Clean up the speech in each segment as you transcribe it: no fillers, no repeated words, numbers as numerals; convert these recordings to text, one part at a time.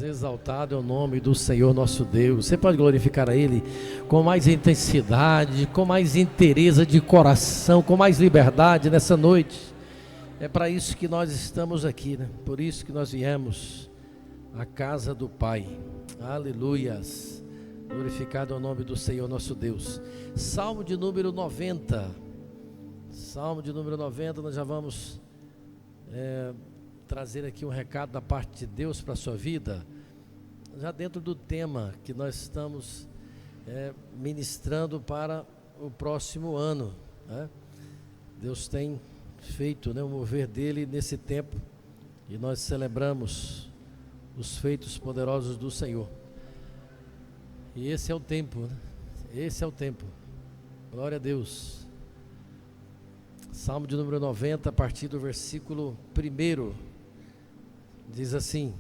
Exaltado é o nome do Senhor nosso Deus. Você pode glorificar a Ele com mais intensidade, com mais inteireza de coração, com mais liberdade nessa noite. É para isso que nós estamos aqui, né? Por isso que nós viemos à casa do Pai. Aleluias. Glorificado é o nome do Senhor nosso Deus. Salmo de número 90. Salmo de número 90, nós já vamos trazer aqui um recado da parte de Deus para a sua vida, já dentro do tema que nós estamos ministrando para o próximo ano, né? Deus tem feito, né, o mover dele nesse tempo, e nós celebramos os feitos poderosos do Senhor, e esse é o tempo, né? Esse é o tempo. Glória a Deus. Salmo de número 90, a partir do versículo 1, diz assim: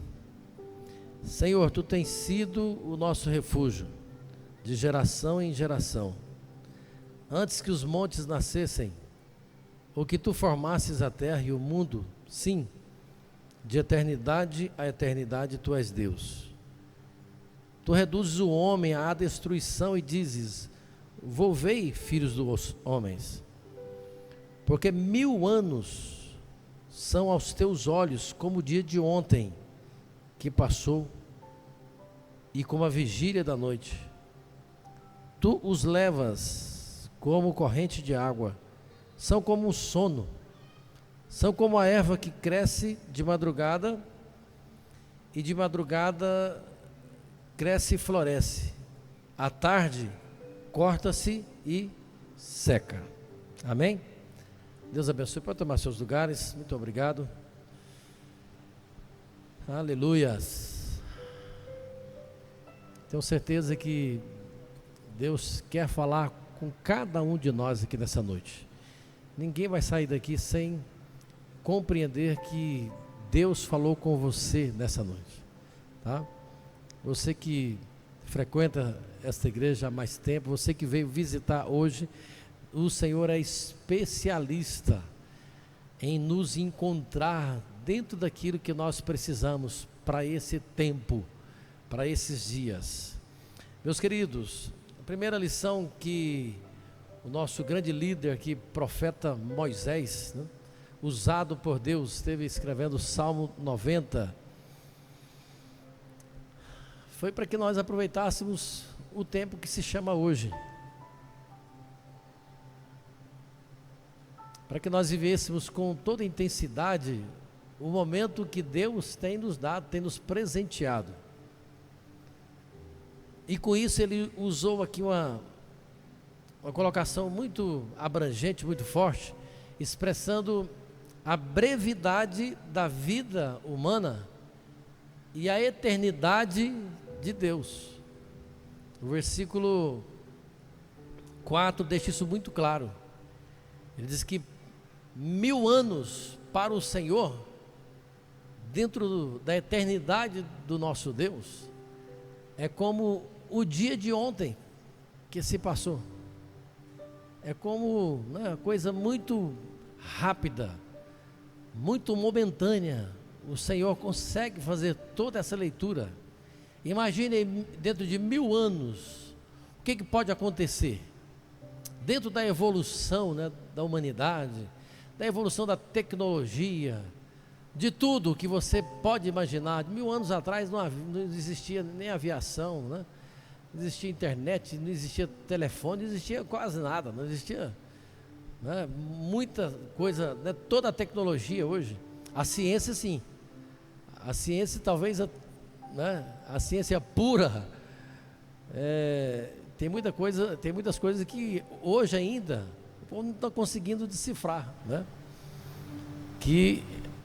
Senhor, Tu tens sido o nosso refúgio, de geração em geração. Antes que os montes nascessem, ou que Tu formasses a terra e o mundo, sim, de eternidade a eternidade Tu és Deus. Tu reduzes o homem à destruição e dizes: volvei, filhos dos homens. Porque 1000 anos são aos teus olhos como o dia de ontem que passou, e como a vigília da noite. Tu os levas como corrente de água, são como um sono, são como a erva que cresce de madrugada, e de madrugada cresce e floresce, à tarde corta-se e seca. Amém? Deus abençoe. Pode tomar seus lugares. Muito obrigado. Aleluias. Tenho certeza que Deus quer falar com cada um de nós aqui nessa noite. Ninguém vai sair daqui sem compreender que Deus falou com você nessa noite, tá? Você que frequenta esta igreja há mais tempo, você que veio visitar hoje, o Senhor é especialista em nos encontrar dentro daquilo que nós precisamos para esse tempo, para esses dias. Meus queridos, a primeira lição que o nosso grande líder aqui, profeta Moisés, né, usado por Deus, esteve escrevendo o Salmo 90, foi para que nós aproveitássemos o tempo que se chama hoje, para que nós vivêssemos com toda intensidade o momento que Deus tem nos dado, tem nos presenteado. E com isso ele usou aqui uma colocação muito abrangente, muito forte, expressando a brevidade da vida humana e a eternidade de Deus. O versículo 4 deixa isso muito claro. Ele diz que 1000 anos para o Senhor, dentro da eternidade do nosso Deus, é como o dia de ontem que se passou. É como, né, uma coisa muito rápida, muito momentânea. O Senhor consegue fazer toda essa leitura. Imagine dentro de 1000 anos, o que pode acontecer? Dentro da evolução, né, da humanidade, da evolução da tecnologia, de tudo que você pode imaginar. 1000 anos atrás não existia nem aviação, né? Não existia internet, não existia telefone, não existia quase nada, não existia, né, muita coisa, né, toda a tecnologia hoje. A ciência, sim, a ciência talvez, né, a ciência pura, tem muitas coisas que hoje ainda o povo não está conseguindo decifrar, né? Que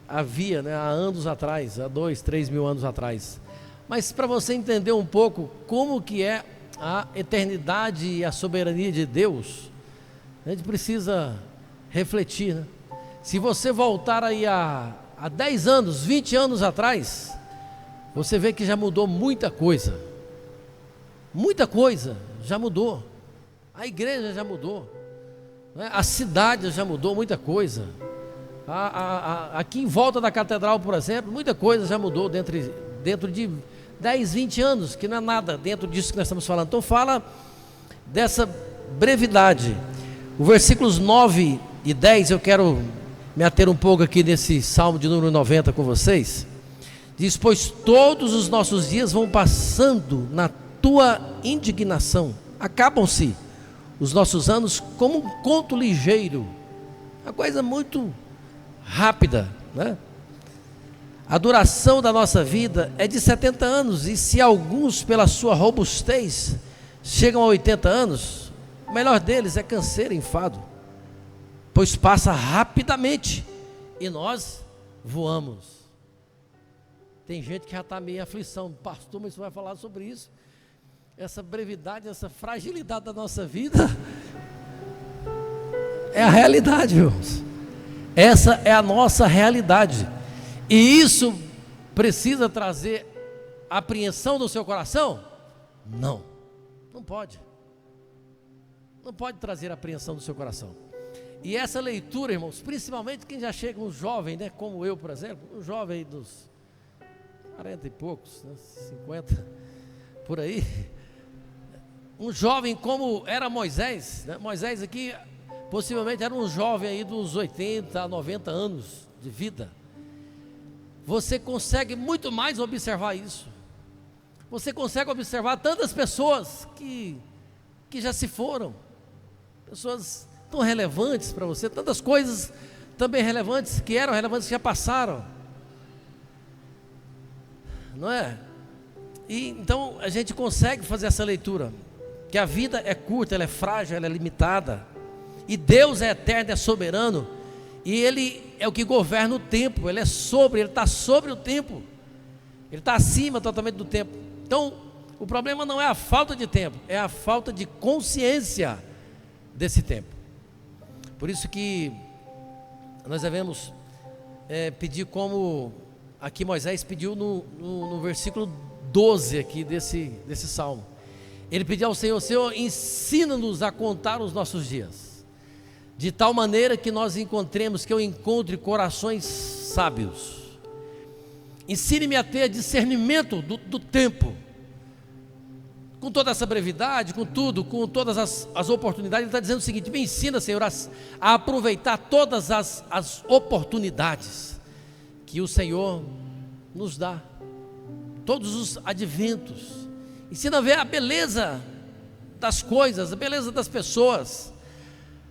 havia, né, há anos atrás, há 2, 3 mil anos atrás. Mas para você entender um pouco como que é a eternidade e a soberania de Deus, a gente precisa refletir, né? Se você voltar aí há 10 anos, 20 anos atrás, você vê que já mudou muita coisa já mudou, a igreja já mudou, né? A cidade já mudou muita coisa, aqui em volta da catedral, por exemplo, muita coisa já mudou dentro de 10, 20 anos, que não é nada dentro disso que nós estamos falando. Então fala dessa brevidade. Os versículos 9 e 10, eu quero me ater um pouco aqui nesse Salmo de número 90 com vocês. Diz: pois todos os nossos dias vão passando na tua indignação, acabam-se os nossos anos como um conto ligeiro. Uma coisa muito rápida, né? A duração da nossa vida é de 70 anos, e se alguns pela sua robustez chegam a 80 anos, o melhor deles é canseiro e enfado, pois passa rapidamente e nós voamos. Tem gente que já está meio em aflição: pastor, mas você vai falar sobre isso? Essa brevidade, essa fragilidade da nossa vida é a realidade, irmãos. Essa é a nossa realidade, e isso precisa trazer apreensão no seu coração? Não, não pode trazer apreensão no seu coração. E essa leitura, irmãos, principalmente quem já chega, um jovem, né, como eu, por exemplo, um jovem aí dos 40 e poucos, né, 50, por aí, um jovem como era Moisés, né? Moisés aqui possivelmente era um jovem aí dos 80 a 90 anos de vida. Você consegue muito mais observar isso. Você consegue observar tantas pessoas que já se foram, pessoas tão relevantes para você, tantas coisas também relevantes, que eram relevantes, que já passaram, não é? E então a gente consegue fazer essa leitura, que a vida é curta, ela é frágil, ela é limitada, e Deus é eterno, é soberano, e Ele é o que governa o tempo. Ele está sobre o tempo, Ele está acima totalmente do tempo. Então o problema não é a falta de tempo, é a falta de consciência desse tempo. Por isso que nós devemos pedir, como aqui Moisés pediu no versículo 12 aqui desse salmo. Ele pediu ao Senhor: Senhor, ensina-nos a contar os nossos dias, de tal maneira que que eu encontre corações sábios. Ensine-me a ter discernimento do tempo, com toda essa brevidade, com tudo, com todas as oportunidades. Ele está dizendo o seguinte: me ensina, Senhor, a aproveitar todas as oportunidades que o Senhor nos dá, todos os adventos. Ensina a ver a beleza das coisas, a beleza das pessoas,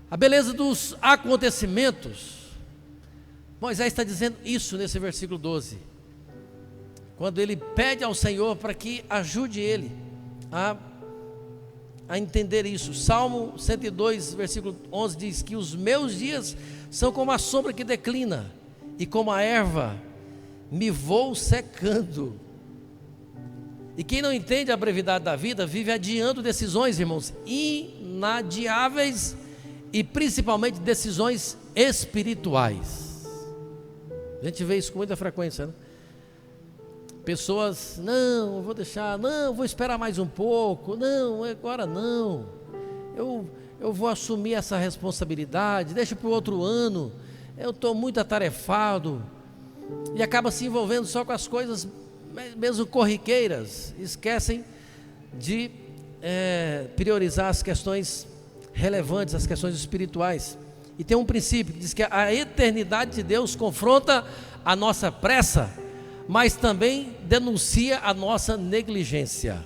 a beleza dos acontecimentos. Moisés está dizendo isso nesse versículo 12, quando ele pede ao Senhor para que ajude ele a entender isso. Salmo 102, versículo 11 diz que os meus dias são como a sombra que declina, e como a erva me vou secando. E quem não entende a brevidade da vida vive adiando decisões, irmãos, inadiáveis, e principalmente decisões espirituais. A gente vê isso com muita frequência, né? Pessoas: não, eu vou deixar, não, vou esperar mais um pouco, não, agora não, eu vou assumir essa responsabilidade, deixa para o outro ano, eu estou muito atarefado, e acaba se envolvendo só com as coisas mesmo corriqueiras, esquecem de priorizar as questões relevantes, as questões espirituais. E tem um princípio que diz que a eternidade de Deus confronta a nossa pressa, mas também denuncia a nossa negligência.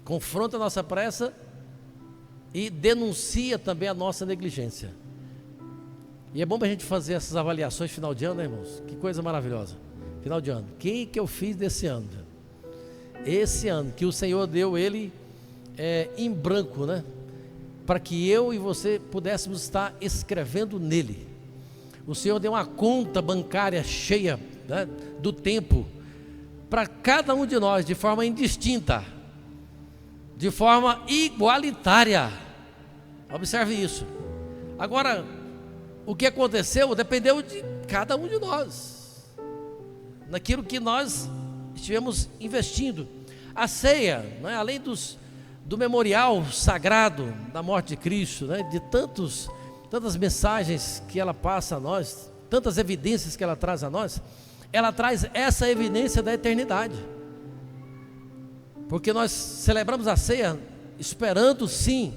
Confronta a nossa pressa e denuncia também a nossa negligência. E é bom para a gente fazer essas avaliações final de ano, né, irmãos? Que coisa maravilhosa. Final de ano. O que eu fiz desse ano? Esse ano que o Senhor deu ele em branco, né? Para que eu e você pudéssemos estar escrevendo nele. O Senhor deu uma conta bancária cheia, né, do tempo para cada um de nós, de forma indistinta, de forma igualitária. Observe isso. Agora, o que aconteceu dependeu de cada um de nós, naquilo que nós estivemos investindo. A ceia, né, além do memorial sagrado da morte de Cristo, né, de tantas mensagens que ela passa a nós, tantas evidências que ela traz a nós, ela traz essa evidência da eternidade. Porque nós celebramos a ceia esperando sim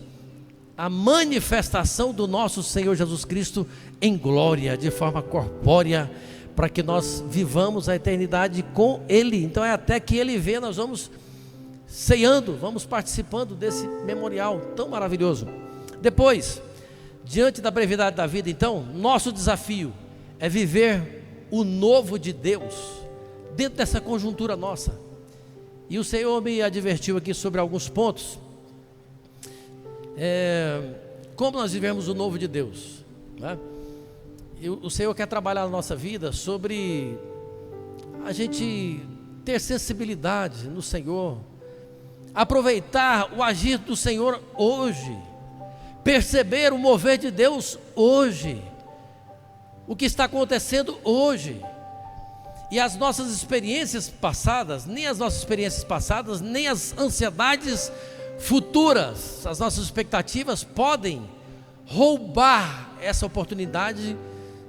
a manifestação do nosso Senhor Jesus Cristo em glória, de forma corpórea, para que nós vivamos a eternidade com Ele. Então é até que Ele venha, nós vamos ceando, vamos participando desse memorial tão maravilhoso. Depois, diante da brevidade da vida, então, nosso desafio é viver o novo de Deus dentro dessa conjuntura nossa. E o Senhor me advertiu aqui sobre alguns pontos. Como nós vivemos o novo de Deus, né? O Senhor quer trabalhar na nossa vida sobre a gente ter sensibilidade no Senhor, aproveitar o agir do Senhor hoje, perceber o mover de Deus hoje, o que está acontecendo hoje. E as nossas experiências passadas, nem as ansiedades futuras, as nossas expectativas podem roubar essa oportunidade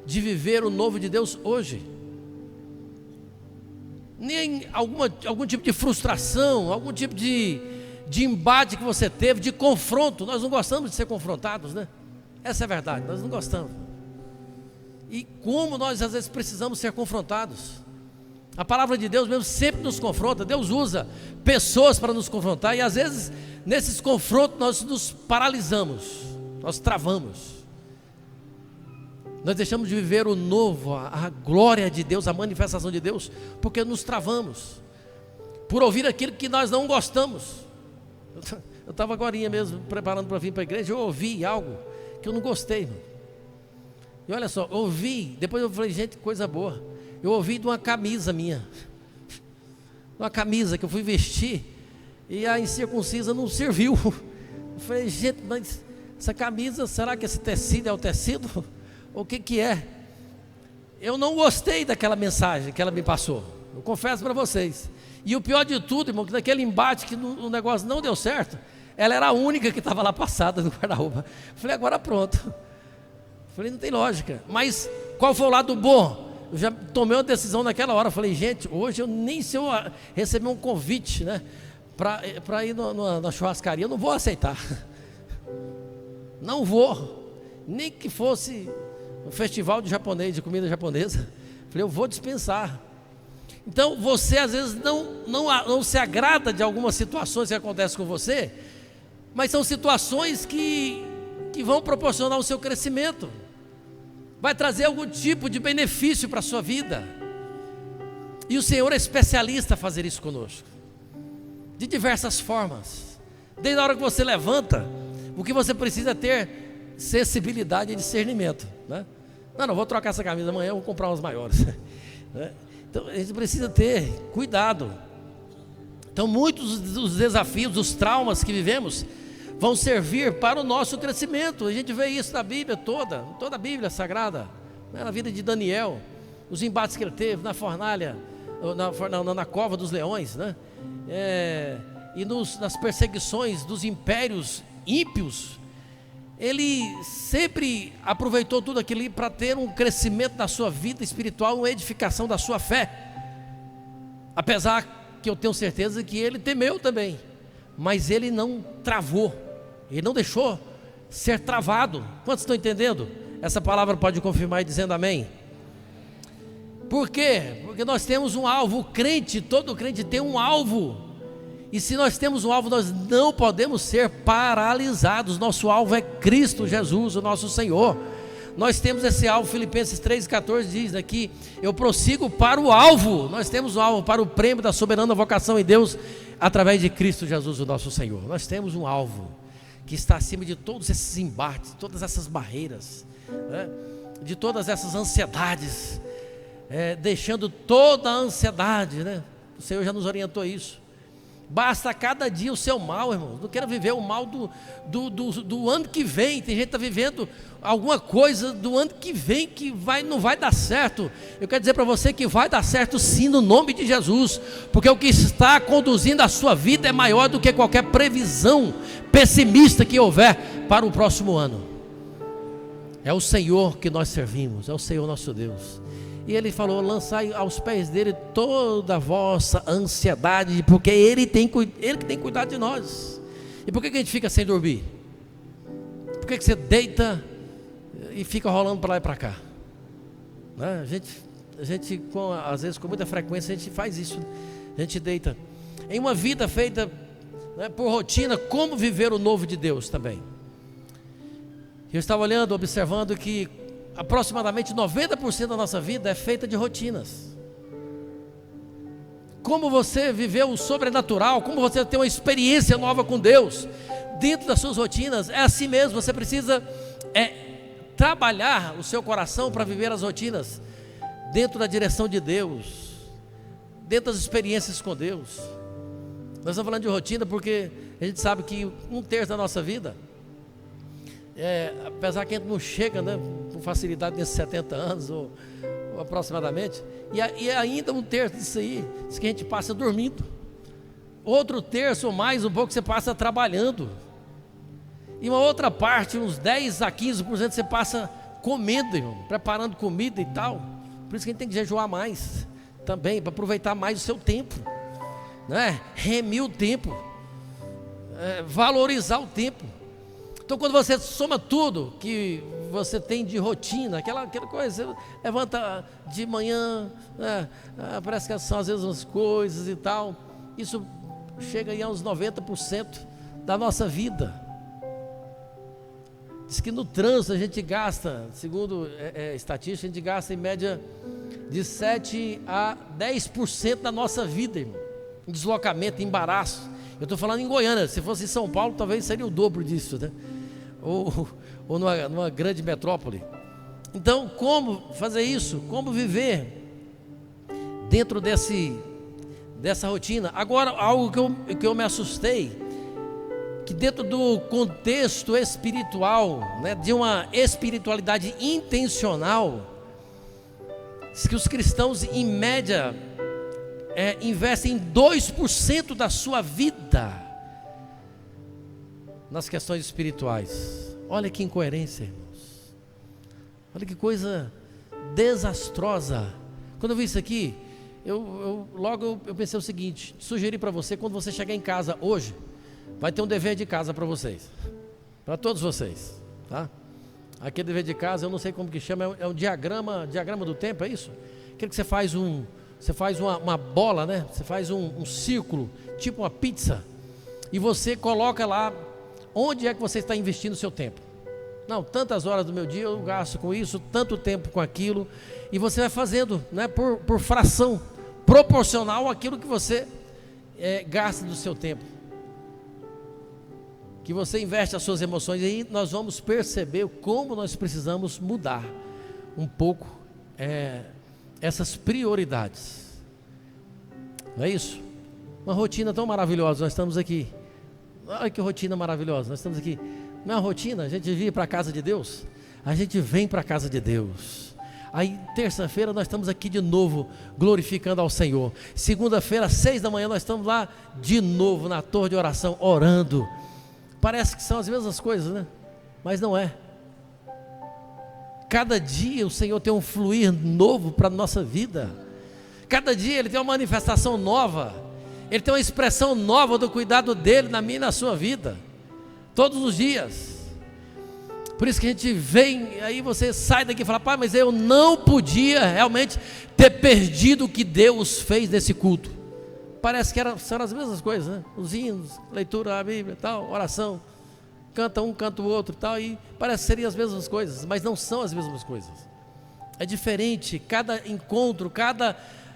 de viver o novo de Deus hoje. Nem algum tipo de frustração, algum tipo de embate que você teve, de confronto. Nós não gostamos de ser confrontados, né? Essa é a verdade, nós não gostamos. E como nós às vezes precisamos ser confrontados. A palavra de Deus mesmo sempre nos confronta. Deus usa pessoas para nos confrontar, e às vezes nesses confrontos nós nos paralisamos, nós travamos, nós deixamos de viver o novo, a glória de Deus, a manifestação de Deus, porque nos travamos por ouvir aquilo que nós não gostamos. Eu estava agora mesmo preparando para vir para a igreja, eu ouvi algo que eu não gostei, irmão. E olha só, ouvi, depois eu falei, gente, coisa boa. Eu ouvi de uma camisa minha, uma camisa que eu fui vestir, e a incircuncisa não serviu. Eu falei, gente, mas essa camisa, será que esse tecido é o tecido? O que é? Eu não gostei daquela mensagem que ela me passou, eu confesso para vocês. E o pior de tudo, irmão, que naquele embate que o negócio não deu certo, ela era a única que estava lá passada no guarda-roupa. Falei, agora pronto. Falei, não tem lógica. Mas qual foi o lado bom? Eu já tomei uma decisão naquela hora. Falei, gente, hoje eu nem se eu receber um convite, né, para ir na churrascaria, eu não vou aceitar. Não vou. Nem que fosse um festival de comida japonesa. Falei, eu vou dispensar. Então você às vezes não se agrada de algumas situações que acontecem com você, mas são situações que vão proporcionar o seu crescimento, vai trazer algum tipo de benefício para a sua vida. E o Senhor é especialista a fazer isso conosco, de diversas formas. Desde a hora que você levanta, o que você precisa é ter sensibilidade e discernimento, né? Não, vou trocar essa camisa amanhã, eu vou comprar umas maiores, né? Então a gente precisa ter cuidado. Então muitos dos desafios, dos traumas que vivemos vão servir para o nosso crescimento. A gente vê isso na Bíblia toda a Bíblia Sagrada, né? Na vida de Daniel, os embates que ele teve na fornalha, na cova dos leões, né? E nas perseguições dos impérios ímpios. Ele sempre aproveitou tudo aquilo para ter um crescimento na sua vida espiritual, uma edificação da sua fé. Apesar que eu tenho certeza que ele temeu também, mas ele não travou, ele não deixou ser travado. Quantos estão entendendo? Essa palavra pode confirmar e dizendo amém. Por quê? Porque nós temos um alvo. O crente, todo crente tem um alvo. E se nós temos um alvo, nós não podemos ser paralisados. Nosso alvo é Cristo Jesus, o nosso Senhor. Nós temos esse alvo. Filipenses 3,14 diz aqui: eu prossigo para o alvo. Nós temos um alvo para o prêmio da soberana vocação em Deus, através de Cristo Jesus, o nosso Senhor. Nós temos um alvo que está acima de todos esses embates, todas essas barreiras, né? De todas essas ansiedades, deixando toda a ansiedade, né? O Senhor já nos orientou isso. Basta cada dia o seu mal, irmão. Não quero viver o mal do ano que vem. Tem gente que está vivendo alguma coisa do ano que vem que não vai dar certo. Eu quero dizer para você que vai dar certo sim, no nome de Jesus, porque o que está conduzindo a sua vida é maior do que qualquer previsão pessimista que houver para o próximo ano. É o Senhor que nós servimos, é o Senhor nosso Deus. E ele falou: lançai aos pés dele toda a vossa ansiedade, porque ele que tem cuidado de nós. E por que a gente fica sem dormir? Por que você deita e fica rolando para lá e para cá? Né? A gente às vezes com muita frequência a gente faz isso. A gente deita. Em uma vida feita, né, por rotina, como viver o novo de Deus também. Eu estava olhando, observando que aproximadamente 90% da nossa vida é feita de rotinas. Como você viveu o sobrenatural, como você tem uma experiência nova com Deus, dentro das suas rotinas, é assim mesmo. Você precisa trabalhar o seu coração para viver as rotinas, dentro da direção de Deus, dentro das experiências com Deus. Nós estamos falando de rotina porque a gente sabe que 1/3 da nossa vida, apesar que a gente não chega, né, com facilidade nesses 70 anos ou aproximadamente, e ainda 1/3 disso aí, diz que a gente passa dormindo. Outro terço ou mais um pouco você passa trabalhando, e uma outra parte, uns 10 a 15% você passa comendo, irmão, preparando comida e tal. Por isso que a gente tem que jejuar mais também, para aproveitar mais o seu tempo, né? Remir o tempo, valorizar o tempo. Então, quando você soma tudo que você tem de rotina, aquela coisa, você levanta de manhã, né, parece que são às vezes umas coisas e tal, isso chega aí a uns 90% da nossa vida. Diz que no trânsito a gente gasta, segundo estatística, a gente gasta em média de 7 a 10% da nossa vida, irmão, em deslocamento, em embaraço. Eu estou falando em Goiânia. Se fosse em São Paulo, talvez seria o dobro disso, né? Ou numa grande metrópole. Então, como fazer isso? Como viver dentro dessa rotina? Agora, algo que eu me assustei, que dentro do contexto espiritual, né, de uma espiritualidade intencional, que os cristãos, em média, investem 2% da sua vida nas questões espirituais. Olha que incoerência, irmãos. Olha que coisa desastrosa. Quando eu vi isso aqui, eu pensei o seguinte: sugeri para você, quando você chegar em casa hoje, vai ter um dever de casa para vocês, para todos vocês, tá? Aquele dever de casa, eu não sei como que chama, é um diagrama do tempo, é isso? Aquele que você faz uma bola, né? Você faz um círculo, tipo uma pizza, e você coloca lá onde é que você está investindo o seu tempo. Não, tantas horas do meu dia eu gasto com isso, tanto tempo com aquilo, e você vai fazendo, né, por fração, proporcional àquilo que você gasta do seu tempo, que você investe as suas emoções. E aí nós vamos perceber como nós precisamos mudar um pouco essas prioridades. Não é isso? Uma rotina tão maravilhosa, nós estamos aqui. Olha que rotina maravilhosa, nós estamos aqui. Não é uma rotina, a gente vir para a casa de Deus, a gente vem para a casa de Deus. Aí terça-feira nós estamos aqui de novo, glorificando ao Senhor. Segunda-feira, 6 da manhã, nós estamos lá de novo na torre de oração, orando. Parece que são as mesmas coisas, né? Mas não é. Cada dia o Senhor tem um fluir novo para a nossa vida. Cada dia Ele tem uma manifestação nova. Ele tem uma expressão nova do cuidado dEle na minha e na sua vida. Todos os dias. Por isso que a gente vem, aí você sai daqui e fala: pai, mas eu não podia realmente ter perdido o que Deus fez nesse culto. Parece que são as mesmas coisas, né? Os hinos, leitura da Bíblia, tal, oração, canta um, canta o outro, tal, e parece que seriam as mesmas coisas, mas não são as mesmas coisas. É diferente, cada encontro,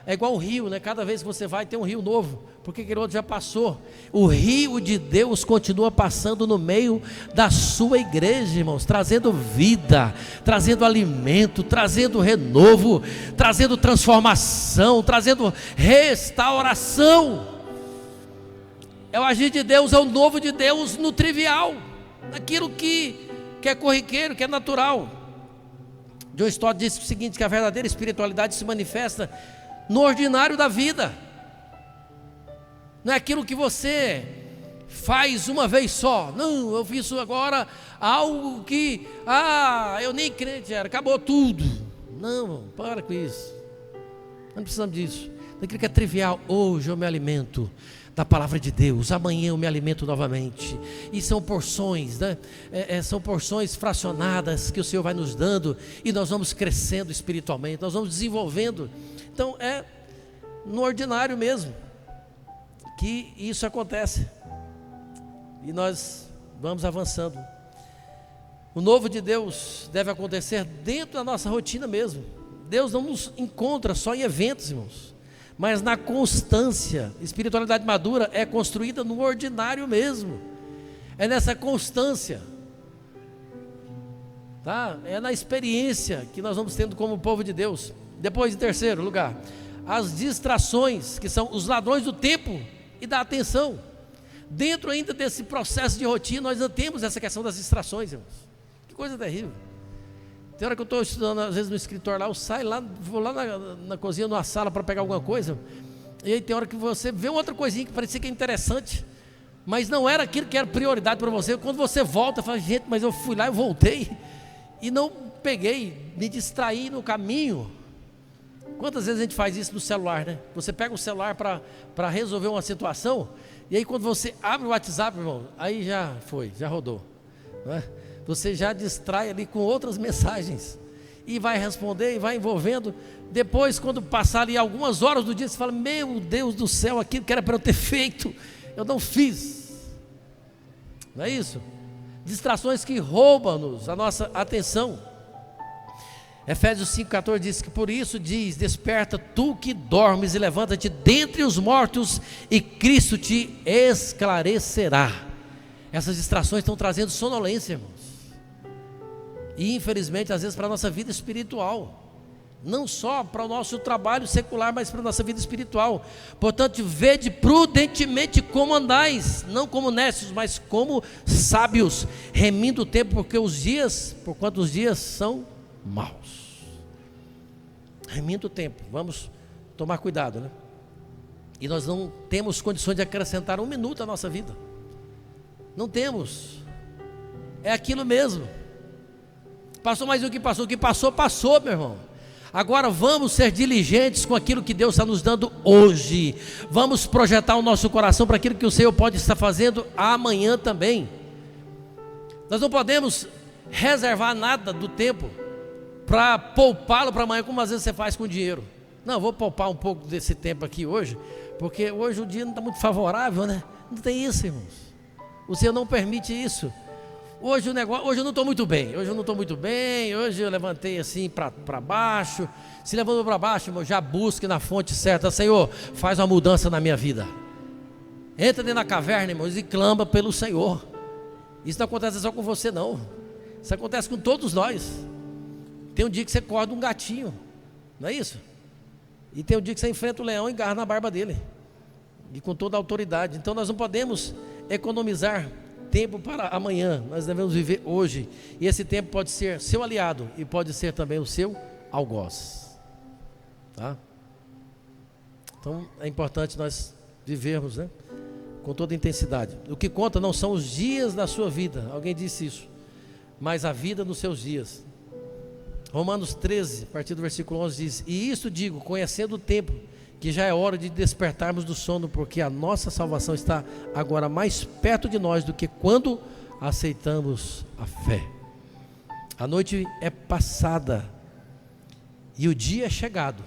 é igual o rio, né? Cada vez que você vai tem um rio novo, porque aquele outro já passou. O rio de Deus continua passando no meio da sua igreja, irmãos, trazendo vida, trazendo alimento, trazendo renovo, trazendo transformação, trazendo restauração. É o agir de Deus, é o novo de Deus no trivial, naquilo que é corriqueiro, que é natural. John Stott disse o seguinte, que a verdadeira espiritualidade se manifesta no ordinário da vida. Não é aquilo que você faz uma vez só. Não, eu fiz isso agora, algo que, eu nem crente era, acabou tudo. Não, para com isso. Não precisamos disso. Daquilo que é trivial. Hoje eu me alimento da palavra de Deus, amanhã eu me alimento novamente. E são porções, né? São porções fracionadas que o Senhor vai nos dando, e nós vamos crescendo espiritualmente, nós vamos desenvolvendo. Então é no ordinário mesmo que isso acontece, e nós vamos avançando. O novo de Deus deve acontecer dentro da nossa rotina mesmo. Deus não nos encontra só em eventos, irmãos, mas na constância. Espiritualidade madura é construída no ordinário mesmo, é nessa constância, tá? É na experiência que nós vamos tendo como povo de Deus. Depois, em terceiro lugar, as distrações, que são os ladrões do tempo e da atenção. Dentro ainda desse processo de rotina, nós ainda temos essa questão das distrações, irmãos. Que coisa terrível. Tem hora que eu estou estudando, às vezes no escritório lá, eu saio lá, vou lá na cozinha, numa sala para pegar alguma coisa, e aí tem hora que você vê outra coisinha que parecia que é interessante, mas não era aquilo que era prioridade para você. Quando você volta, fala, gente, mas eu fui lá e voltei, e não peguei, me distraí no caminho. Quantas vezes a gente faz isso no celular, né? Você pega o celular para resolver uma situação, e aí quando você abre o WhatsApp, irmão, aí já foi, já rodou, não é? Você já distrai ali com outras mensagens, e vai responder, e vai envolvendo. Depois, quando passar ali algumas horas do dia, você fala, meu Deus do céu, aquilo que era para eu ter feito, eu não fiz. Não é isso? Distrações que roubam-nos a nossa atenção. Efésios 5,14 diz que por isso diz, desperta tu que dormes e levanta-te dentre os mortos, e Cristo te esclarecerá. Essas distrações estão trazendo sonolência, irmãos, e infelizmente às vezes para a nossa vida espiritual, não só para o nosso trabalho secular, mas para a nossa vida espiritual. Portanto, vede prudentemente como andais, não como necios, mas como sábios, remindo o tempo, porquanto os dias são maus. Remindo o tempo, vamos tomar cuidado, né? E nós não temos condições de acrescentar um minuto à nossa vida, não temos, é aquilo mesmo. Passou mais o que passou, passou, meu irmão. Agora vamos ser diligentes com aquilo que Deus está nos dando hoje. Vamos projetar o nosso coração para aquilo que o Senhor pode estar fazendo amanhã também. Nós não podemos reservar nada do tempo para poupá-lo para amanhã, como às vezes você faz com dinheiro. Não, vou poupar um pouco desse tempo aqui hoje, porque hoje o dia não está muito favorável, né? Não tem isso, irmãos. O Senhor não permite isso. Hoje eu não estou muito bem, hoje eu levantei assim para baixo. Se levantou para baixo, irmão, já busque na fonte certa. Senhor, faz uma mudança na minha vida. Entra dentro da caverna, irmãos, e clama pelo Senhor. Isso não acontece só com você, não. Isso acontece com todos nós. Tem um dia que você acorda um gatinho, não é isso? E tem um dia que você enfrenta o leão e agarra na barba dele, e com toda a autoridade. Então nós não podemos economizar tempo para amanhã, nós devemos viver hoje, e esse tempo pode ser seu aliado, e pode ser também o seu algoz, tá? Então é importante nós vivermos, né, com toda intensidade. O que conta não são os dias da sua vida, alguém disse isso, mas a vida nos seus dias. Romanos 13, a partir do versículo 11 diz, e isto digo, conhecendo o tempo, que já é hora de despertarmos do sono, porque a nossa salvação está agora mais perto de nós do que quando aceitamos a fé. A noite é passada e o dia é chegado.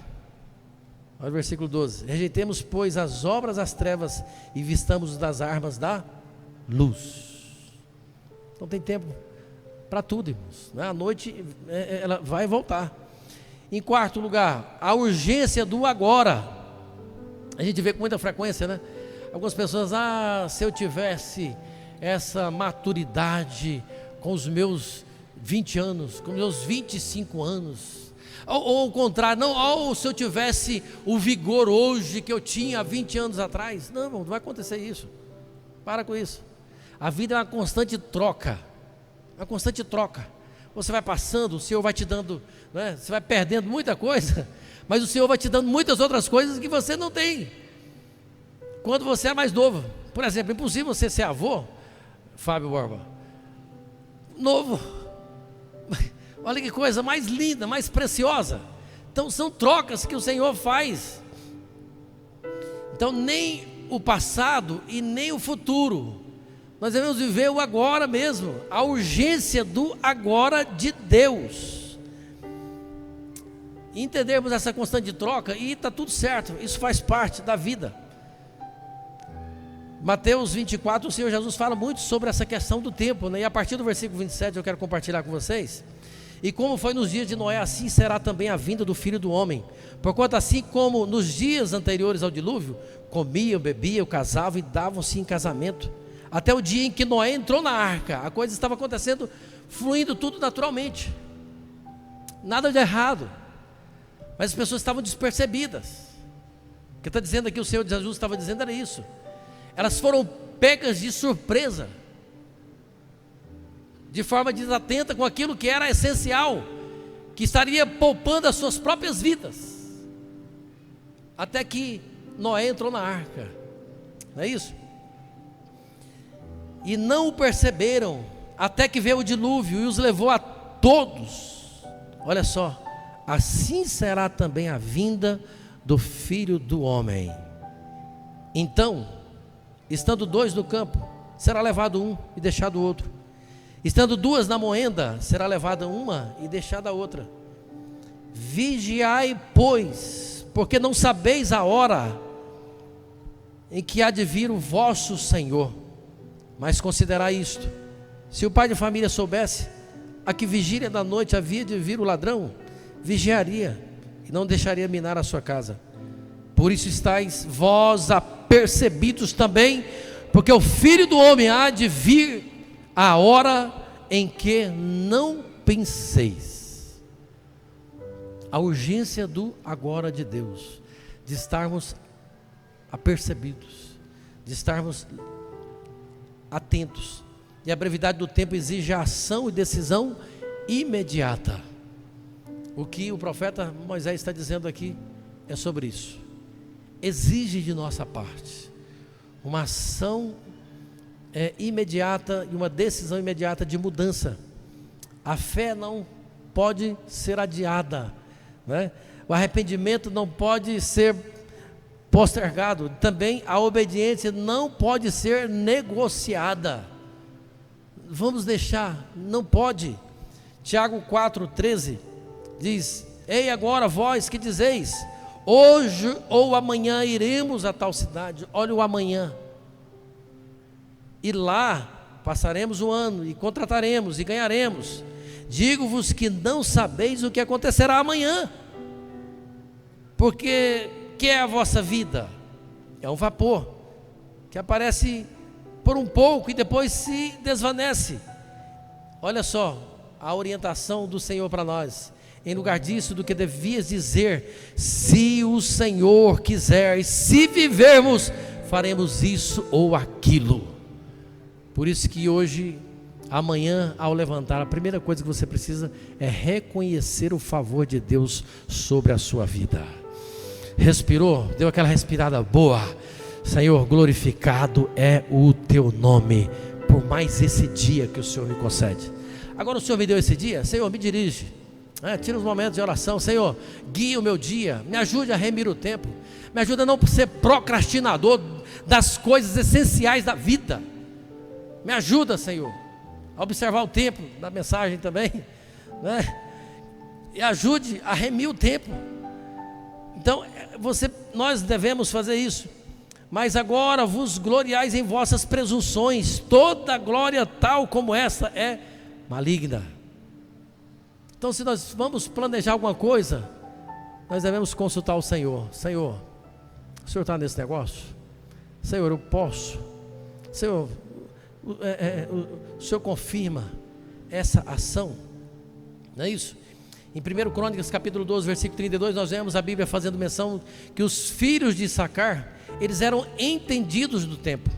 Olha o versículo 12, rejeitemos pois as obras das trevas e vistamos das armas da luz. Não tem tempo para tudo, irmãos, né? A noite ela vai voltar. Em quarto lugar, a urgência do agora. A gente vê com muita frequência, né? Algumas pessoas, se eu tivesse essa maturidade com os meus 20 anos, com os meus 25 anos, ou o contrário, ou se eu tivesse o vigor hoje que eu tinha há 20 anos atrás. Não vai acontecer isso. Para com isso. A vida é uma constante troca. Uma constante troca. Você vai passando, o Senhor vai te dando, né? Você vai perdendo muita coisa, mas o Senhor vai te dando muitas outras coisas que você não tem quando você é mais novo. Por exemplo, é impossível você ser avô, Fábio Borba, novo. Olha que coisa mais linda, mais preciosa. Então são trocas que o Senhor faz. Então nem o passado e nem o futuro, nós devemos viver o agora mesmo, a urgência do agora de Deus. E entendermos essa constante troca, e está tudo certo, isso faz parte da vida. Mateus 24, o Senhor Jesus fala muito sobre essa questão do tempo, né? E a partir do versículo 27 eu quero compartilhar com vocês. E como foi nos dias de Noé, assim será também a vinda do Filho do Homem. Porquanto assim como nos dias anteriores ao dilúvio, comiam, bebiam, casavam e davam-se em casamento, até o dia em que Noé entrou na arca. A coisa estava acontecendo, fluindo tudo naturalmente, nada de errado, mas as pessoas estavam despercebidas. O que está dizendo aqui, o Senhor Jesus estava dizendo era isso. Elas foram pegas de surpresa, de forma desatenta com aquilo que era essencial, que estaria poupando as suas próprias vidas, até que Noé entrou na arca, não é isso? E não o perceberam, até que veio o dilúvio e os levou a todos. Olha só, assim será também a vinda do Filho do Homem. Então, estando dois no campo, será levado um e deixado o outro. Estando duas na moenda, será levada uma e deixada a outra. Vigiai, pois, porque não sabeis a hora em que há de vir o vosso Senhor. Mas considerai isto: se o pai de família soubesse a que vigília da noite havia de vir o ladrão, vigiaria e não deixaria minar a sua casa. Por isso estáis vós apercebidos também, porque o Filho do Homem há de vir a hora em que não penseis. A urgência do agora de Deus, de estarmos apercebidos, de estarmos atentos. E a brevidade do tempo exige a ação e decisão imediata. O que o profeta Moisés está dizendo aqui é sobre isso. Exige de nossa parte uma ação imediata e uma decisão imediata de mudança. A fé não pode ser adiada, né? O arrependimento não pode ser postergado. Também a obediência não pode ser negociada. Vamos deixar, não pode. Tiago 4,13 diz: ei, agora vós que dizeis, hoje ou amanhã iremos a tal cidade. Olha o amanhã. E lá passaremos o ano e contrataremos e ganharemos. Digo-vos que não sabeis o que acontecerá amanhã. Porque que é a vossa vida? É um vapor que aparece por um pouco e depois se desvanece. Olha só a orientação do Senhor para nós. Em lugar disso, do que devias dizer: se o Senhor quiser, e se vivermos, faremos isso ou aquilo. Por isso que hoje, amanhã, ao levantar, a primeira coisa que você precisa é reconhecer o favor de Deus sobre a sua vida. Respirou? Deu aquela respirada boa. Senhor, glorificado é o teu nome, por mais esse dia que o Senhor me concede. Agora o Senhor me deu esse dia, Senhor, me dirige, tira os momentos de oração. Senhor, guia o meu dia, me ajude a remir o tempo, me ajuda a não ser procrastinador das coisas essenciais da vida. Me ajuda, Senhor, a observar o tempo da mensagem também, né? E ajude a remir o tempo. Então, nós devemos fazer isso. Mas agora vos gloriais em vossas presunções, toda glória tal como essa é maligna. Então, se nós vamos planejar alguma coisa, nós devemos consultar o Senhor. Senhor, o Senhor está nesse negócio? Senhor, eu posso? Senhor, o Senhor confirma essa ação? Não é isso? Em 1 Crônicas capítulo 12, versículo 32, nós vemos a Bíblia fazendo menção que os filhos de Issacar, eles eram entendidos do tempo.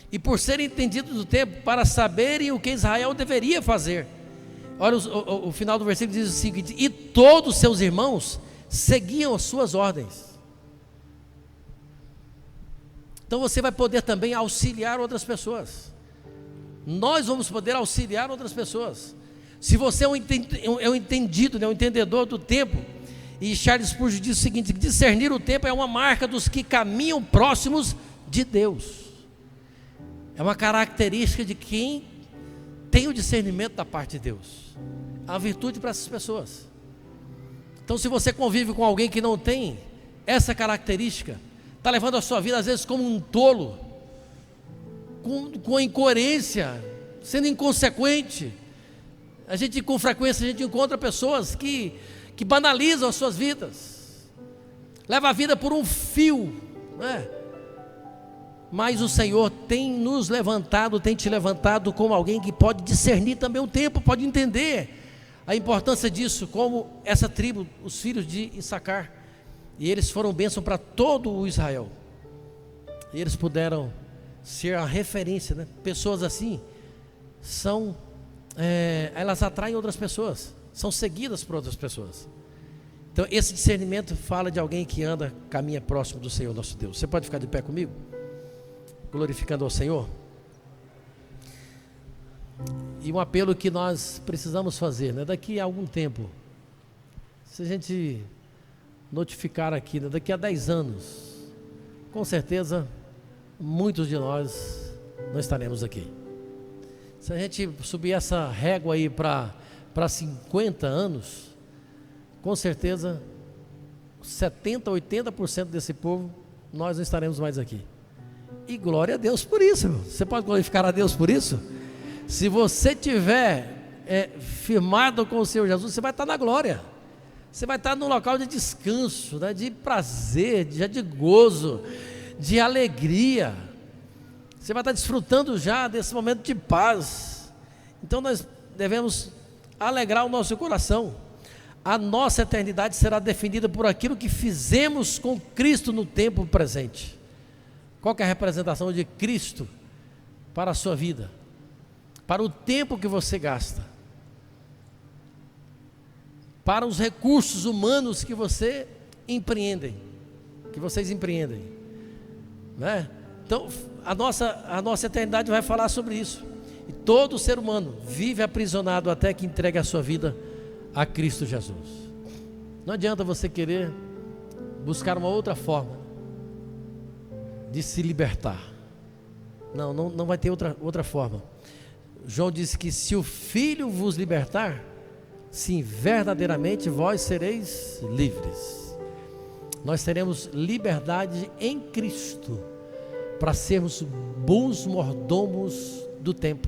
E por serem entendidos do tempo, para saberem o que Israel deveria fazer. Olha o final do versículo diz o seguinte: e todos seus irmãos seguiam as suas ordens. Então você vai poder também auxiliar outras pessoas. Nós vamos poder auxiliar outras pessoas. Se você é um entendido, né, um entendedor do tempo, e Charles Spurgeon diz o seguinte: discernir o tempo é uma marca dos que caminham próximos de Deus. É uma característica de quem tem o discernimento da parte de Deus. É uma virtude para essas pessoas. Então, se você convive com alguém que não tem essa característica, está levando a sua vida às vezes como um tolo, com incoerência, sendo inconsequente. Com frequência a gente encontra pessoas que banalizam as suas vidas, leva a vida por um fio, né? Mas o Senhor tem nos levantado, tem te levantado como alguém que pode discernir também o tempo, pode entender a importância disso, como essa tribo, os filhos de Issacar, e eles foram bênção para todo o Israel, e eles puderam ser a referência, né? Pessoas assim elas atraem outras pessoas, são seguidas por outras pessoas. Então esse discernimento fala de alguém que caminha próximo do Senhor nosso Deus. Você pode ficar de pé comigo, glorificando ao Senhor? E um apelo que nós precisamos fazer, né? Daqui a algum tempo, se a gente notificar aqui, né? Daqui a 10 anos, com certeza muitos de nós não estaremos aqui. Se a gente subir essa régua aí para 50 anos, com certeza 70%, 80% desse povo, nós não estaremos mais aqui. E glória a Deus por isso, irmão. Você pode glorificar a Deus por isso? Se você tiver firmado com o Senhor Jesus, você vai estar na glória. Você vai estar num local de descanso, né, de prazer, de gozo, de alegria. Você vai estar desfrutando já desse momento de paz. Então nós devemos alegrar o nosso coração. A nossa eternidade será definida por aquilo que fizemos com Cristo no tempo presente. Qual que é a representação de Cristo para a sua vida? Para o tempo que você gasta, para os recursos humanos que vocês empreendem, né? Então a nossa eternidade vai falar sobre isso. E todo ser humano vive aprisionado até que entregue a sua vida a Cristo Jesus. Não adianta você querer buscar uma outra forma de se libertar. Não vai ter outra forma. João disse que se o Filho vos libertar, sim, verdadeiramente vós sereis livres. Nós teremos liberdade em Cristo para sermos bons mordomos do tempo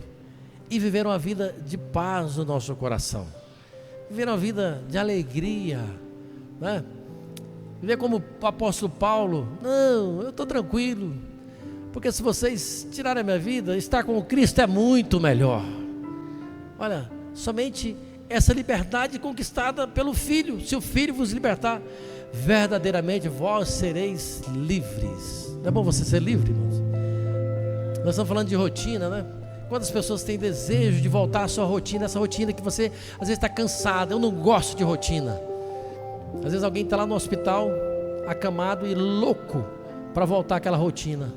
e viver uma vida de paz no nosso coração, viver uma vida de alegria, né? Viver como o apóstolo Paulo: não, eu estou tranquilo, porque se vocês tirarem a minha vida, estar com Cristo é muito melhor. Olha, somente essa liberdade conquistada pelo Filho. Se o Filho vos libertar, verdadeiramente vós sereis livres. Não é bom você ser livre, irmãos? Nós estamos falando de rotina, né? Quantas pessoas têm desejo de voltar à sua rotina, essa rotina que você às vezes está cansado? Eu não gosto de rotina. Às vezes alguém está lá no hospital, acamado e louco para voltar àquela rotina.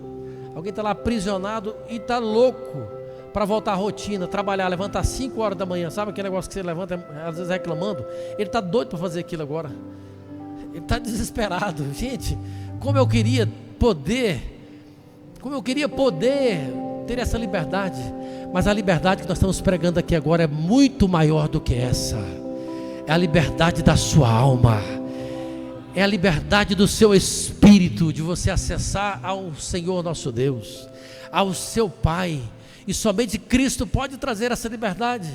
Alguém está lá aprisionado e está louco para voltar à rotina, trabalhar, levantar às 5 horas da manhã. Sabe aquele negócio que você levanta às vezes reclamando? Ele está doido para fazer aquilo agora. Ele está desesperado. Gente, como eu queria poder ter essa liberdade. Mas a liberdade que nós estamos pregando aqui agora é muito maior do que essa. É a liberdade da sua alma, é a liberdade do seu espírito, de você acessar ao Senhor nosso Deus, ao seu Pai. E somente Cristo pode trazer essa liberdade.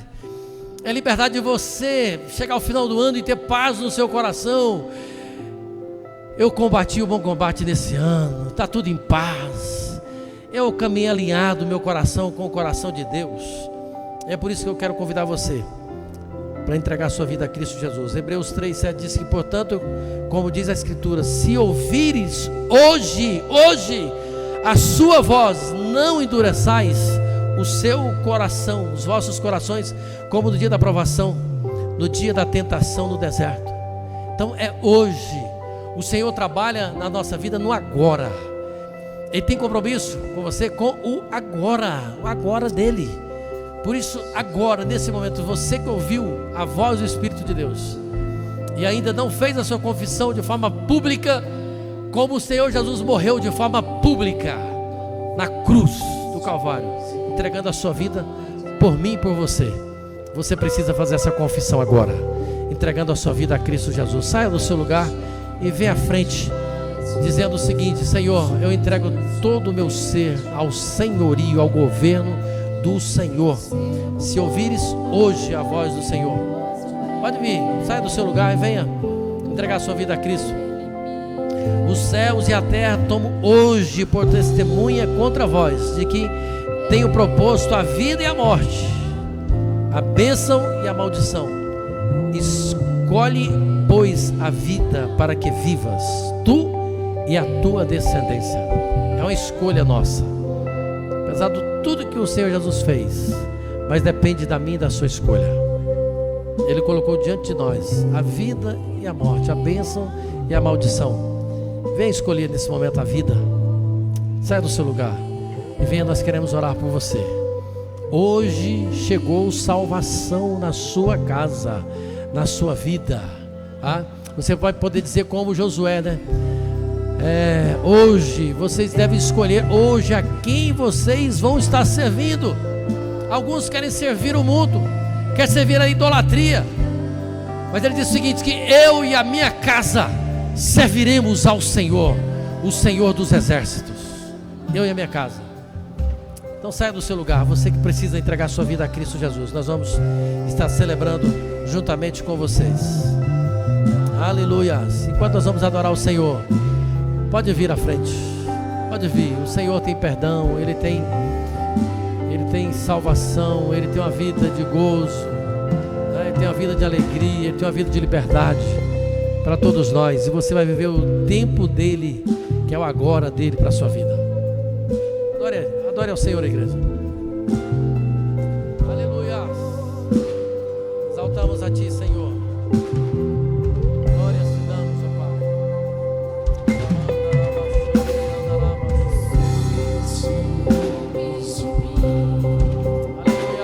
É a liberdade de você chegar ao final do ano e ter paz no seu coração. Eu combati o bom combate nesse ano, está tudo em paz. Eu caminhei alinhado meu coração com o coração de Deus. É por isso que eu quero convidar você para entregar sua vida a Cristo Jesus. Hebreus 3:7 diz que, portanto, como diz a Escritura, se ouvires hoje a sua voz, não endureçais o seu coração, os vossos corações, como no dia da provação, no dia da tentação no deserto. Então é hoje. O Senhor trabalha na nossa vida no agora. Ele tem compromisso com você com o agora dele. Por isso, agora, nesse momento, você que ouviu a voz do Espírito de Deus e ainda não fez a sua confissão de forma pública, como o Senhor Jesus morreu de forma pública na cruz do Calvário, entregando a sua vida por mim e por você, você precisa fazer essa confissão agora, entregando a sua vida a Cristo Jesus. Saia do seu lugar e venha à frente, dizendo o seguinte: Senhor, eu entrego todo o meu ser ao senhorio, ao governo do Senhor. Se ouvires hoje a voz do Senhor, pode vir, saia do seu lugar e venha entregar a sua vida a Cristo. Os céus e a terra tomam hoje por testemunha contra vós de que tenho proposto a vida e a morte, a bênção e a maldição. Escolhe, pois, a vida para que vivas, tu e a tua descendência. É uma escolha nossa, apesar de tudo que o Senhor Jesus fez, mas depende da minha e da sua escolha. Ele colocou diante de nós a vida e a morte, a bênção e a maldição. Venha escolher nesse momento a vida. Saia do seu lugar e venha, nós queremos orar por você. Hoje chegou salvação na sua casa, na sua vida. Você vai poder dizer como Josué, né? Hoje vocês devem escolher hoje a quem vocês vão estar servindo. Alguns querem servir o mundo, querem servir a idolatria, mas ele diz o seguinte: que eu e a minha casa serviremos ao Senhor, o Senhor dos exércitos. Eu e a minha casa. Então saia do seu lugar, você que precisa entregar sua vida a Cristo Jesus. Nós vamos estar celebrando juntamente com vocês. Aleluia. Enquanto nós vamos adorar o Senhor, pode vir à frente, pode vir. O Senhor tem perdão, Ele tem salvação, Ele tem uma vida de gozo, Ele tem uma vida de alegria, Ele tem uma vida de liberdade para todos nós. E você vai viver o tempo dEle, que é o agora dEle para a sua vida. Adore ao Senhor, igreja. Aleluia. Exaltamos a Ti, Senhor. Glória te damos, ó Pai.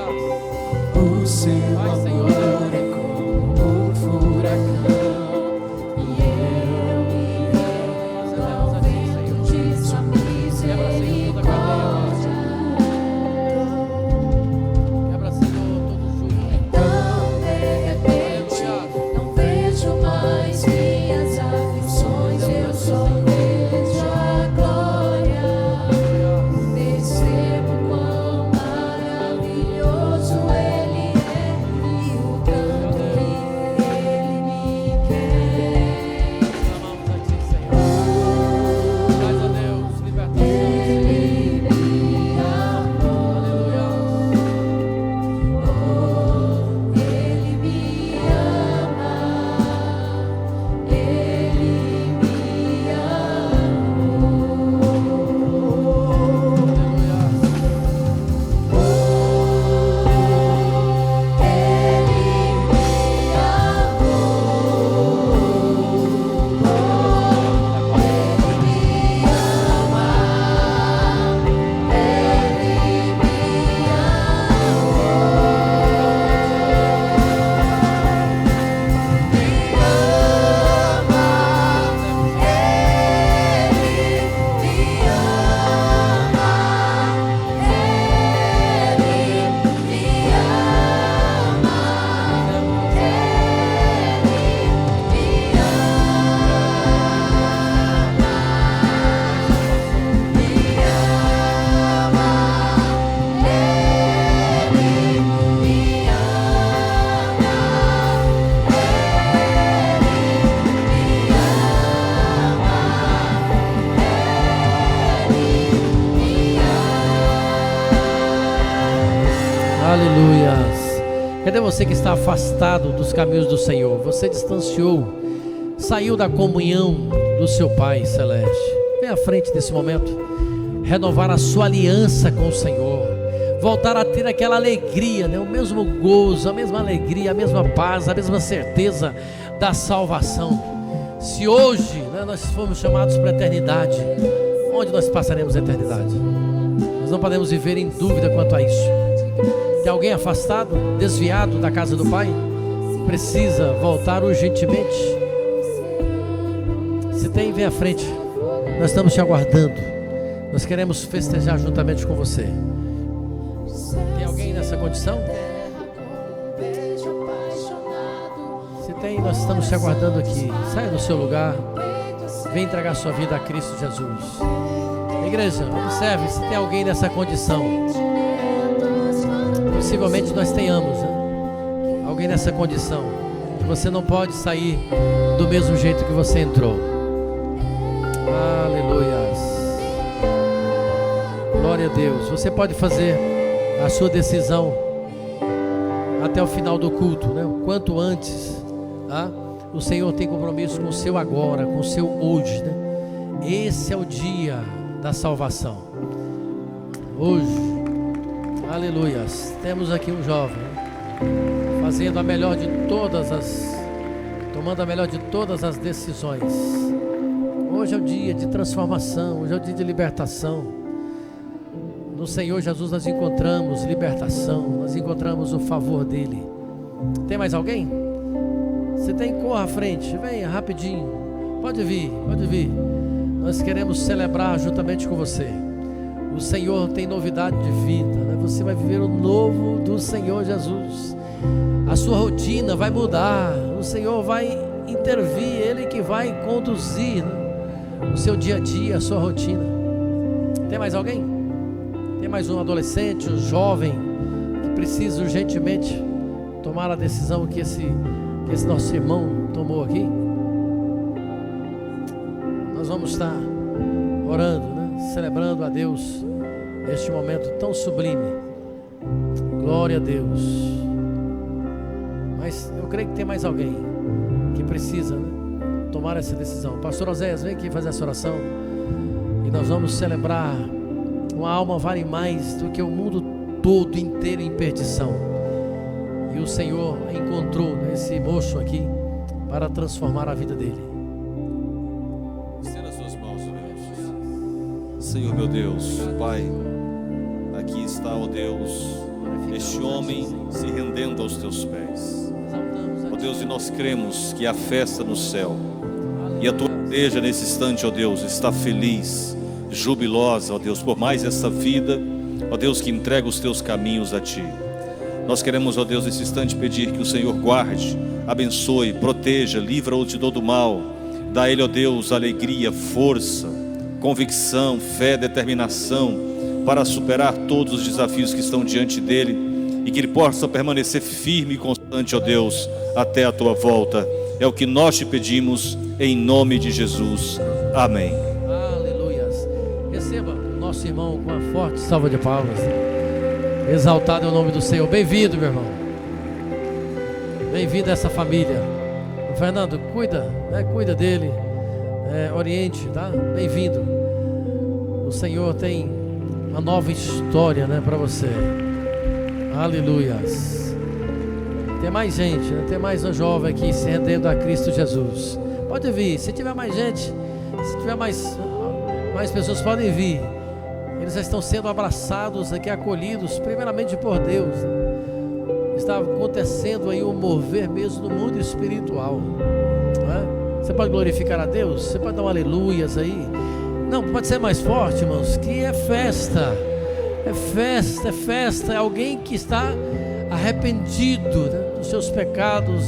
Aleluia. O seu amor é como um furacão, e eu me envolvendo de sua misericórdia. Aleluias. Cadê você que está afastado dos caminhos do Senhor? Você distanciou, saiu da comunhão do seu Pai Celeste. Vem à frente desse momento, renovar a sua aliança com o Senhor, voltar a ter aquela alegria, né? O mesmo gozo, a mesma alegria, a mesma paz, a mesma certeza da salvação. Se hoje, né, nós fomos chamados para a eternidade, onde nós passaremos a eternidade? Nós não podemos viver em dúvida quanto a isso. Tem alguém afastado, desviado da casa do Pai? Precisa voltar urgentemente? Se tem, vem à frente. Nós estamos te aguardando. Nós queremos festejar juntamente com você. Tem alguém nessa condição? Se tem, nós estamos te aguardando aqui. Saia do seu lugar. Vem entregar sua vida a Cristo Jesus. Igreja, observe se tem alguém nessa condição. Possivelmente nós tenhamos, né? Alguém nessa condição. Que você não pode sair do mesmo jeito que você entrou. Aleluia. Glória a Deus. Você pode fazer a sua decisão até o final do culto, né? O quanto antes, tá? O Senhor tem compromisso com o seu agora, com o seu hoje, né? Esse é o dia da salvação. Hoje, aleluia, temos aqui um jovem, né? Fazendo a melhor de todas tomando a melhor de todas as decisões. Hoje é o dia de transformação, hoje é o dia de libertação. No Senhor Jesus nós encontramos libertação, nós encontramos o favor dEle. Tem mais alguém? Se tem, corra à frente, venha rapidinho. Pode vir, pode vir. Nós queremos celebrar juntamente com você. O Senhor tem novidade de vida, né? Você vai viver o novo do Senhor Jesus. A sua rotina vai mudar. O Senhor vai intervir, Ele que vai conduzir, né, o seu dia a dia, a sua rotina. Tem mais alguém? Tem mais um adolescente, um jovem que precisa urgentemente tomar a decisão que esse nosso irmão tomou aqui? Nós vamos estar orando, né? Celebrando a Deus este momento tão sublime. Glória a Deus. Mas eu creio que tem mais alguém que precisa, né, tomar essa decisão. Pastor Oséias, vem aqui fazer essa oração e nós vamos celebrar. Uma alma vale mais do que o mundo todo inteiro em perdição. E o Senhor encontrou esse moço aqui para transformar a vida dele. Estenda as suas mãos, Deus. Senhor meu Deus, Pai, aqui está, ó Deus, este homem se rendendo aos teus pés. Ó Deus, e nós cremos que há festa no céu. E a tua igreja nesse instante, ó Deus, está feliz, jubilosa, ó Deus, por mais essa vida, ó Deus, que entrega os teus caminhos a Ti. Nós queremos, ó Deus, nesse instante pedir que o Senhor guarde, abençoe, proteja, livra-o de todo mal. Dá a Ele, ó Deus, alegria, força, convicção, fé, determinação para superar todos os desafios que estão diante dele e que ele possa permanecer firme e constante, ó Deus, até a Tua volta. É o que nós te pedimos em nome de Jesus. Amém. Aleluias. Receba o nosso irmão com uma forte salva de palmas. Exaltado é o nome do Senhor. Bem-vindo, meu irmão. Bem-vindo a essa família. Fernando, cuida, né? Cuida dele, oriente, tá? Bem-vindo. O Senhor tem uma nova história, né, para você. Aleluias. Tem mais gente, né? Tem mais um jovem aqui se rendendo a Cristo Jesus. Pode vir. Se tiver mais gente, se tiver mais pessoas, podem vir. Eles já estão sendo abraçados aqui, acolhidos primeiramente por Deus. Está acontecendo aí um mover mesmo no mundo espiritual, né? Você pode glorificar a Deus? Você pode dar um aleluias aí? Não, pode ser mais forte, irmãos, que é festa. É festa, é festa. É alguém que está arrependido, né, dos seus pecados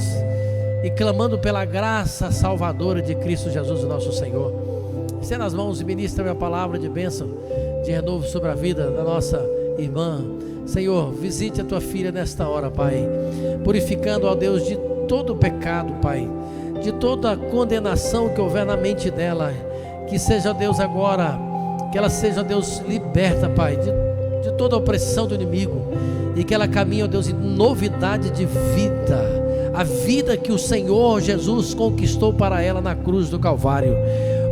e clamando pela graça salvadora de Cristo Jesus, o nosso Senhor. Estenda as mãos e ministra a minha palavra de bênção, de renovo sobre a vida da nossa irmã. Senhor, visite a tua filha nesta hora, Pai, purificando, ó Deus, de todo o pecado, Pai, de toda a condenação que houver na mente dela. Que seja, Deus, agora, que ela seja, Deus, liberta, Pai, de toda a opressão do inimigo, e que ela caminhe, ó Deus, em novidade de vida, a vida que o Senhor Jesus conquistou para ela na cruz do Calvário.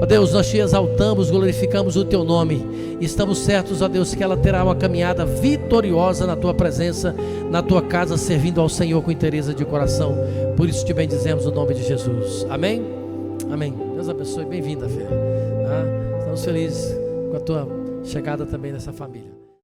Ó Deus, nós te exaltamos, glorificamos o teu nome, estamos certos, ó Deus, que ela terá uma caminhada vitoriosa na tua presença, na tua casa, servindo ao Senhor com inteireza de coração. Por isso te bendizemos no nome de Jesus. Amém? Amém. Deus abençoe, bem-vinda, Fê. Estamos felizes com a tua chegada também nessa família.